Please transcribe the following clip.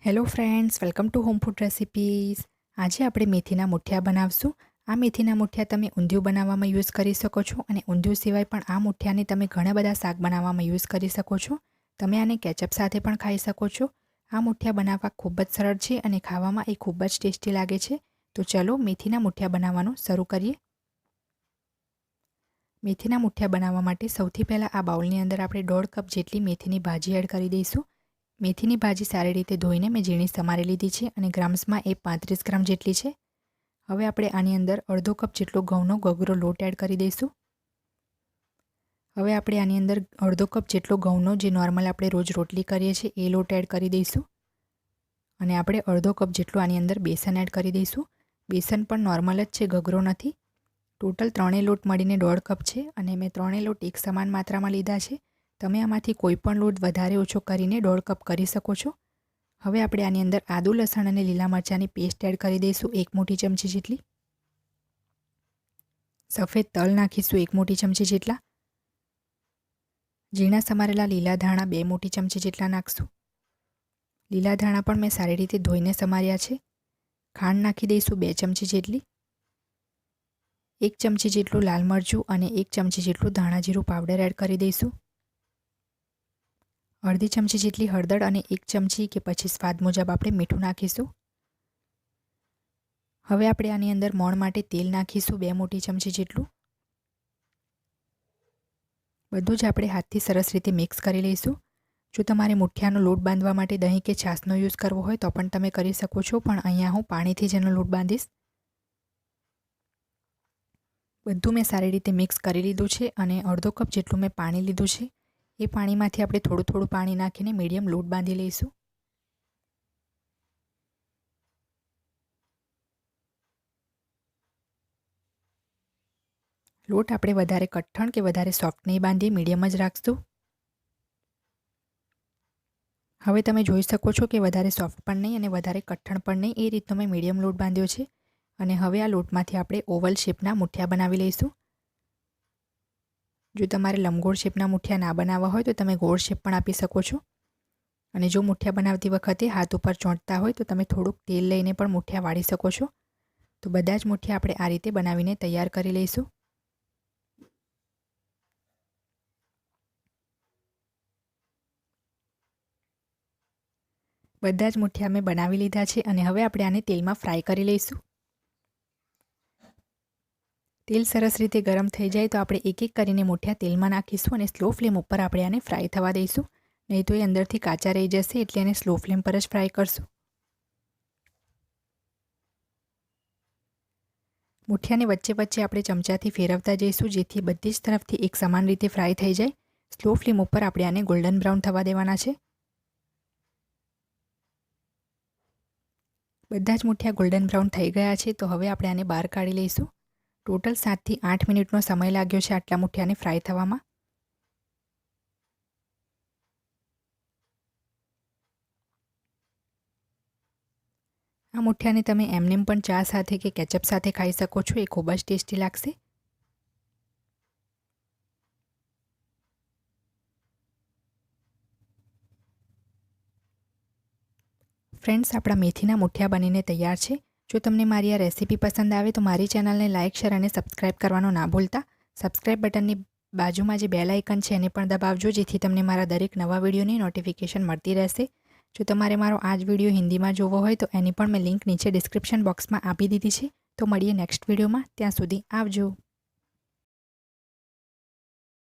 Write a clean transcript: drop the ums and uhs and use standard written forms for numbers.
Hello friends, welcome to home food recipes. આજે આપણે મેથીના મુઠિયા બનાવશું. આ મેથીના મુઠિયા તમે ઊંધિયું બનાવવામાં યુઝ કરી શકો છો અને ઊંધિયું સિવાય પણ આ મુઠિયાને તમે ઘણા બધા શાક બનાવવામાં યુઝ કરી શકો છો. તમે આને કેચઅપ સાથે પણ ખાઈ શકો છો. આ મુઠિયા બનાવવા ખૂબ જ સરળ છે અને ખાવામાં એ ખૂબ જ ટેસ્ટી લાગે છે. તો ચલો મેથીના મુઠિયા બનાવવાનું શરૂ કરીએ. મેથીના મુઠિયા બનાવવા માટે સૌથી પહેલાં આ બાઉલની અંદર આપણે 1.5 કપ જેટલી મેથીની ભાજી એડ કરી દઈશું. મેથીની ભાજી સારી રીતે ધોઈને મેં ઝીણી સમારી લીધી છે અને ગ્રામ્સમાં એ 35 ગ્રામ જેટલી છે. હવે આપણે આની અંદર અડધો કપ જેટલો ઘઉંનો ગગરો લોટ એડ કરી દઈશું. હવે આપણે આની અંદર અડધો કપ જેટલો ઘઉંનો જે નોર્મલ આપણે રોજ રોટલી કરીએ છીએ એ લોટ એડ કરી દઈશું. અને આપણે અડધો કપ જેટલું આની અંદર બેસન એડ કરી દઈશું. બેસન પણ નોર્મલ જ છે, ગગરો નથી. ટોટલ ત્રણેય લોટ મળીને 1.5 કપ છે અને મેં ત્રણેય લોટ એક સમાન માત્રામાં લીધા છે. તમે આમાંથી કોઈ પણ લોટ વધારે ઓછો કરીને 1.5 કપ કરી શકો છો. હવે આપણે આની અંદર આદુ, લસણ અને લીલા મરચાંની પેસ્ટ એડ કરી દઈશું 1 મોટી ચમચી જેટલી. સફેદ તલ નાખીશું 1 મોટી ચમચી જેટલા. ઝીણા સમારેલા લીલા ધાણા 2 મોટી ચમચી જેટલા નાખશું. લીલા ધાણા પણ મેં સારી રીતે ધોઈને સમાર્યા છે. ખાંડ નાખી દઈશું 2 ચમચી જેટલી. 1 ચમચી જેટલું લાલ મરચું અને 1 ચમચી જેટલું ધાણા જીરું પાવડર એડ કરી દઈશું. અડધી ચમચી જેટલી હળદર અને 1 ચમચી કે પછી સ્વાદ મુજબ આપણે મીઠું નાખીશું. હવે આપણે આની અંદર મોણ માટે તેલ નાખીશું 2 મોટી ચમચી જેટલું. બધું જ આપણે હાથથી સરસ રીતે મિક્સ કરી લઈશું. જો તમારે મુઠિયાનો લોટ બાંધવા માટે દહીં કે છાશનો યુઝ કરવો હોય તો પણ તમે કરી શકો છો, પણ અહીંયા હું પાણીથી જ એનો લોટ બાંધીશ. બધું મેં સારી રીતે મિક્સ કરી લીધું છે અને અડધો કપ જેટલું મેં પાણી લીધું છે. એ પાણીમાંથી આપણે થોડું થોડું પાણી નાખીને મીડિયમ લોટ બાંધી લઈશું. લોટ આપણે વધારે કઠણ કે વધારે સોફ્ટ નહીં બાંધીએ, મીડિયમ જ રાખશું. હવે તમે જોઈ શકો છો કે વધારે સોફ્ટ પણ નહીં અને વધારે કઠણ પણ નહીં, એ રીતનો મેં મીડિયમ લોટ બાંધ્યો છે. અને હવે આ લોટમાંથી આપણે ઓવલ શેપના મુઠિયા બનાવી લઈશું. જો તમારે લંબગોળ શેપના મુઠિયા ના બનાવવા હોય તો તમે ગોળ શેપ પણ આપી શકો છો. અને જો મુઠિયા બનાવતી વખતે હાથ ઉપર ચોંટતા હોય તો તમે થોડુંક તેલ લઈને પણ મુઠિયા વાળી શકો છો. તો બધા જ મુઠિયા આપણે આ રીતે બનાવીને તૈયાર કરી લઈશું. બધા જ મુઠિયા મેં બનાવી લીધા છે અને હવે આપણે આને તેલમાં ફ્રાય કરી લઈશું. તેલ સરસ રીતે ગરમ થઈ જાય તો આપણે એક એક કરીને મુઠિયા તેલમાં નાખીશું અને સ્લો ફ્લેમ ઉપર આપણે આને ફ્રાય થવા દઈશું. નહીં તો એ અંદરથી કાચા રહી જશે, એટલે એને સ્લો ફ્લેમ પર જ ફ્રાય કરશું. મુઠિયાને વચ્ચે વચ્ચે આપણે ચમચાથી ફેરવતા જઈશું જેથી બધી જ તરફથી એક સમાન રીતે ફ્રાય થઈ જાય. સ્લો ફ્લેમ ઉપર આપણે આને ગોલ્ડન બ્રાઉન થવા દેવાના છે. બધા જ મુઠિયા ગોલ્ડન બ્રાઉન થઈ ગયા છે તો હવે આપણે આને બહાર કાઢી લઈશું. ટોટલ 7 થી 8 મિનિટનો સમય લાગ્યો છે આટલા મુઠિયાને ફ્રાય થવામાં. આ મુઠિયાને તમે એમનેમ પણ ચા સાથે કે કેચઅપ સાથે ખાઈ શકો છો, એ ખૂબ જ ટેસ્ટી લાગશે. ફ્રેન્ડ્સ, આપણા મેથીના મુઠિયા બનીને તૈયાર છે. જો તમને મારી આ રેસીપી પસંદ આવે તો મારી ચેનલને લાઇક, શેર અને સબસ્ક્રાઇબ કરવાનું ના ભૂલતા. સબસ્ક્રાઇબ બટનની બાજુમાં જે બેલ આઇકન છે એને પણ દબાવજો જેથી તમને મારા દરેક નવા વિડીયોની નોટિફિકેશન મળતી રહેશે. જો તમારે મારો આ જ વિડીયો હિન્દીમાં જોવો હોય તો એની પણ મેં લિંક નીચે ડિસ્ક્રિપ્શન બોક્સમાં આપી દીધી છે. તો મળીએ નેક્સ્ટ વિડીયોમાં. ત્યાં સુધી આવજો.